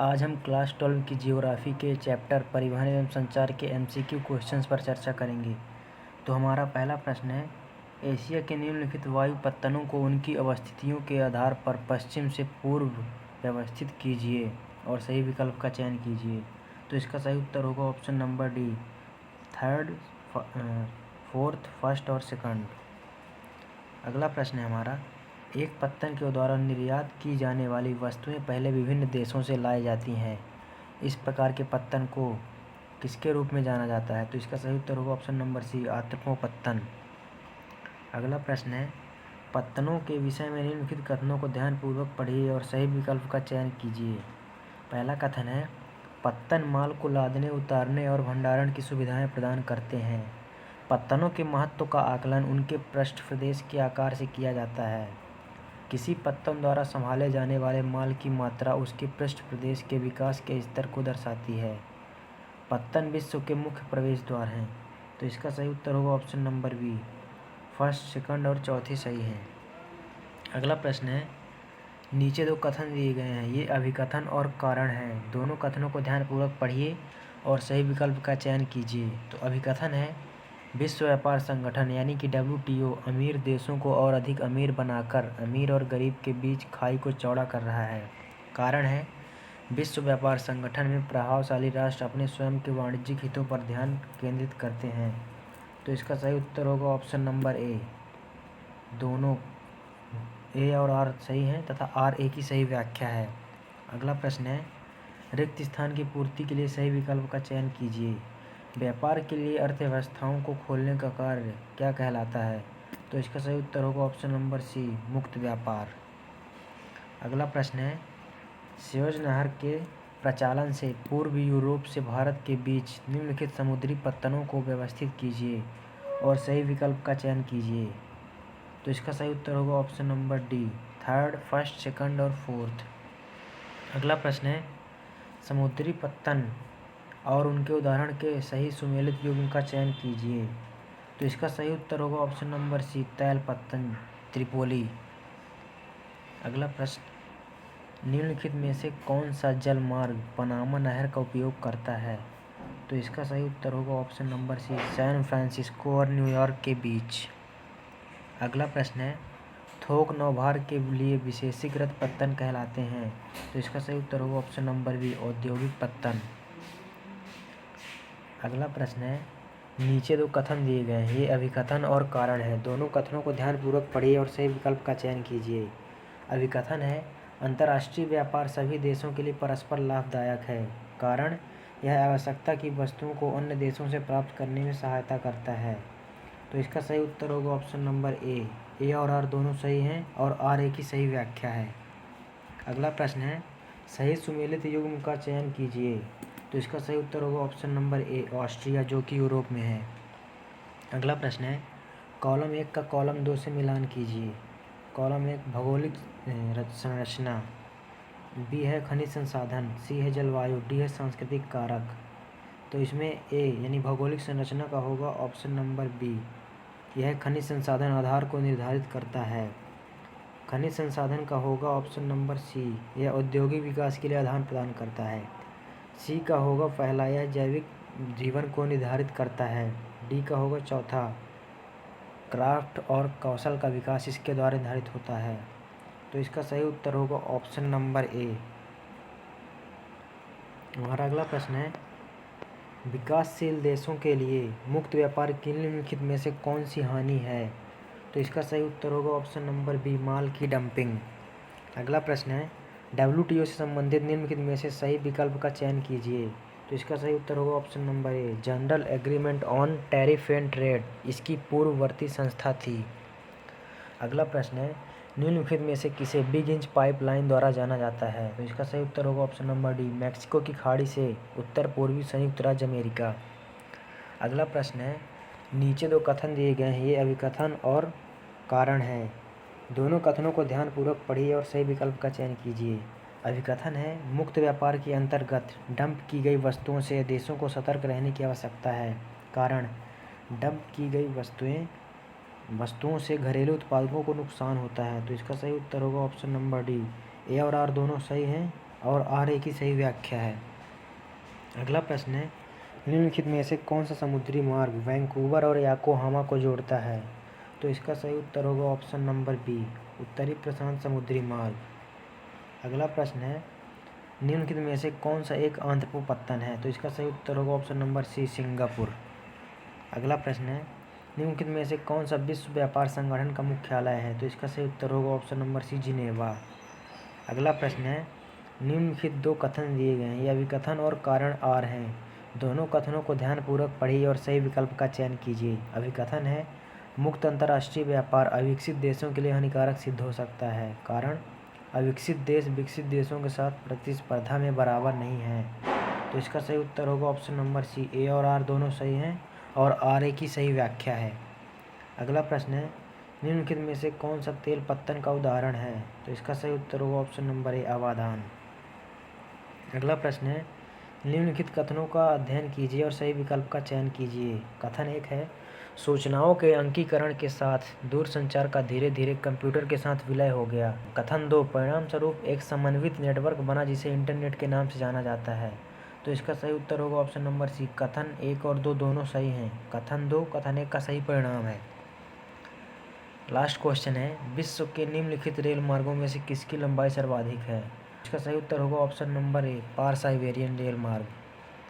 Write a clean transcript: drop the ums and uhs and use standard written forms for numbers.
आज हम क्लास 12 की जियोग्राफी के चैप्टर परिवहन एवं संचार के एमसीक्यू क्वेश्चंस पर चर्चा करेंगे। तो हमारा पहला प्रश्न है, एशिया के निम्नलिखित वायु पत्तनों को उनकी अवस्थितियों के आधार पर पश्चिम से पूर्व व्यवस्थित कीजिए और सही विकल्प का चयन कीजिए। तो इसका सही उत्तर होगा option number D, third, fourth, first और सेकंड। अगला प्रश्न है हमारा, एक पत्तन के द्वारा निर्यात की जाने वाली वस्तुएं पहले विभिन्न देशों से लाई जाती हैं। इस प्रकार के पत्तन को किसके रूप में जाना जाता है? तो इसका सही उत्तर होगा ऑप्शन नंबर सी, आतपो पत्तन। अगला प्रश्न है, पत्तनों के विषय में निम्नलिखित कथनों को ध्यानपूर्वक पढ़िए और सही विकल्प का चयन कीजिए। पहला कथन है, पत्तन माल को लादने, उतारने और भंडारण की सुविधाएं प्रदान करते हैं। पत्तनों के महत्व का आकलन उनके पृष्ठ प्रदेश के आकार से किया जाता है। किसी पत्तन द्वारा संभाले जाने वाले माल की मात्रा उसके पृष्ठ प्रदेश के विकास के स्तर को दर्शाती है। पत्तन विश्व के मुख्य प्रवेश द्वार हैं। तो इसका सही उत्तर होगा option number B, first, second और चौथी सही हैं। अगला प्रश्न है, नीचे दो कथन दिए गए हैं, ये अभिकथन और कारण हैं। दोनों कथनों को ध्यानपूर्वक पढ़िए और सही विकल्प का चयन कीजिए। तो अभिकथन है, विश्व व्यापार संगठन यानी कि WTO अमीर देशों को और अधिक अमीर बनाकर अमीर और गरीब के बीच खाई को चौड़ा कर रहा है। कारण है, विश्व व्यापार संगठन में प्रभावशाली राष्ट्र अपने स्वयं के वाणिज्यिक हितों पर ध्यान केंद्रित करते हैं। तो इसका सही उत्तर होगा ऑप्शन नंबर ए, दोनों ए और आर सही हैं तथा आर ए की सही व्याख्या है। अगला प्रश्न है, रिक्त स्थान की पूर्ति के लिए सही विकल्प का चयन कीजिए। व्यापार के लिए अर्थव्यवस्थाओं को खोलने का कार्य क्या कहलाता है? तो इसका सही उत्तर होगा ऑप्शन नंबर सी, मुक्त व्यापार। अगला प्रश्न है, स्वेज नहर के प्रचालन से पूर्व यूरोप से भारत के बीच निम्नलिखित समुद्री पत्तनों को व्यवस्थित कीजिए और सही विकल्प का चयन कीजिए। तो इसका सही उत्तर होगा option number D, third, first, second और फोर्थ। अगला प्रश्न है, समुद्री पत्तन और उनके उदाहरण के सही सुमेलित युग्म का चयन कीजिए। तो इसका सही उत्तर होगा ऑप्शन नंबर सी, तैल पत्तन, त्रिपोली। अगला प्रश्न, निम्नलिखित में से कौन सा जल मार्ग पनामा नहर का उपयोग करता है? तो इसका सही उत्तर होगा option number C, San Francisco और न्यूयॉर्क के बीच। अगला प्रश्न है, थोक नौभार के लिए विशेषीकृत पत्तन कहलाते हैं। तो इसका सही उत्तर होगा ऑप्शन नंबर बी, औद्योगिक पत्तन। अगला प्रश्न है, नीचे दो कथन दिए गए हैं, ये अभिकथन और कारण है। दोनों कथनों को ध्यानपूर्वक पढ़िए और सही विकल्प का चयन कीजिए। अभिकथन है, अंतर्राष्ट्रीय व्यापार सभी देशों के लिए परस्पर लाभदायक है। कारण, यह आवश्यकता की वस्तुओं को अन्य देशों से प्राप्त करने में सहायता करता है। तो इसका सही उत्तर होगा ऑप्शन नंबर ए और आर दोनों सही हैं और आर ए की सही व्याख्या है। अगला प्रश्न है, सही सुमेलित युग्म का चयन कीजिए। तो इसका सही उत्तर होगा ऑप्शन नंबर ए, ऑस्ट्रिया, जो कि यूरोप में है। अगला प्रश्न है, कॉलम 1 का कॉलम 2 से मिलान कीजिए। कॉलम 1 भौगोलिक संरचना, बी है खनिज संसाधन, सी है जलवायु, डी है सांस्कृतिक कारक। तो इसमें ए यानी भौगोलिक संरचना का होगा ऑप्शन नंबर बी, यह खनिज संसाधन आधार को निर्धारित करता है। खनिज संसाधन का होगा ऑप्शन नंबर सी, यह औद्योगिक विकास के लिए आधार प्रदान करता है। सी का होगा पहला, यह जैविक जीवन को निर्धारित करता है। डी का होगा चौथा, क्राफ्ट और कौशल का विकास इसके द्वारा निर्धारित होता है। तो इसका सही उत्तर होगा ऑप्शन नंबर ए। हमारा अगला प्रश्न है, विकासशील देशों के लिए मुक्त व्यापार की निम्नलिखित में से कौन सी हानि है? तो इसका सही उत्तर होगा ऑप्शन नंबर बी, माल की डंपिंग। अगला प्रश्न है, WTO से संबंधित निम्नलिखित में से सही विकल्प का चयन कीजिए। तो इसका सही उत्तर होगा option number A, general agreement on tariff and trade, इसकी पूर्ववर्ती संस्था थी। अगला प्रश्न है, निम्नलिखित में से किसे बिग इंच पाइपलाइन द्वारा जाना जाता है? तो इसका सही उत्तर होगा ऑप्शन नंबर डी, मैक्सिको की खाड़ी से उत्तर पूर्वी संयुक्त राज्य अमेरिका। अगला प्रश्न है, नीचे दो कथन दिए गए हैं, ये अभिकथन और कारण है। दोनों कथनों को ध्यानपूर्वक पढ़िए और सही विकल्प का चयन कीजिए। अभिकथन है, मुक्त व्यापार के अंतर्गत डंप की गई वस्तुओं से देशों को सतर्क रहने की आवश्यकता है। कारण, डंप की गई वस्तुओं से घरेलू उत्पादकों को नुकसान होता है। तो इसका सही उत्तर होगा ऑप्शन नंबर डी, ए और आर दोनों सही हैं और आर की सही व्याख्या है। अगला प्रश्न है, निम्नलिखित में से कौन सा समुद्री मार्ग वैंकूवर और योकोहामा को जोड़ता है? तो इसका सही उत्तर होगा ऑप्शन नंबर बी, उत्तरी प्रशांत समुद्री मार्ग। अगला प्रश्न है, निम्नलिखित में से कौन सा एक आंध्रभूपत्तन है? तो इसका सही उत्तर होगा ऑप्शन नंबर सी, सिंगापुर। अगला प्रश्न है, निम्नलिखित में से कौन सा विश्व व्यापार संगठन का मुख्यालय है? तो इसका सही उत्तर होगा ऑप्शन नंबर सी, जिनेवा। अगला प्रश्न है, निम्नलिखित दो कथन दिए गए हैं, यह विकथन और कारण आर हैं। दोनों कथनों को ध्यानपूर्वक पढ़िए और सही विकल्प का चयन कीजिए। अभिकथन है, मुक्त अंतर्राष्ट्रीय व्यापार अविकसित देशों के लिए हानिकारक सिद्ध हो सकता है। कारण, अविकसित देश विकसित देशों के साथ प्रतिस्पर्धा में बराबर नहीं है। तो इसका सही उत्तर होगा ऑप्शन नंबर सी, ए और आर दोनों सही हैं और आर की सही व्याख्या है। अगला प्रश्न है, निम्नलिखित में से कौन सा तेल पत्तन का उदाहरण है? तो इसका सही उत्तर होगा ऑप्शन नंबर ए, अवादान। अगला प्रश्न है, निम्नलिखित कथनों का अध्ययन कीजिए और सही विकल्प का चयन कीजिए। कथन एक है, सूचनाओं के अंकीकरण के साथ दूरसंचार का धीरे धीरे कंप्यूटर के साथ विलय हो गया। कथन दो, परिणाम स्वरूप एक समन्वित नेटवर्क बना जिसे इंटरनेट के नाम से जाना जाता है। तो इसका सही उत्तर होगा ऑप्शन नंबर सी, कथन एक और दो दोनों सही हैं। कथन दो कथन एक का सही परिणाम है। लास्ट क्वेश्चन है, विश्व के निम्नलिखित रेल मार्गों में से किसकी लंबाई सर्वाधिक है? इसका सही उत्तर होगा ऑप्शन नंबर ए, पार साइबेरियन रेल मार्ग।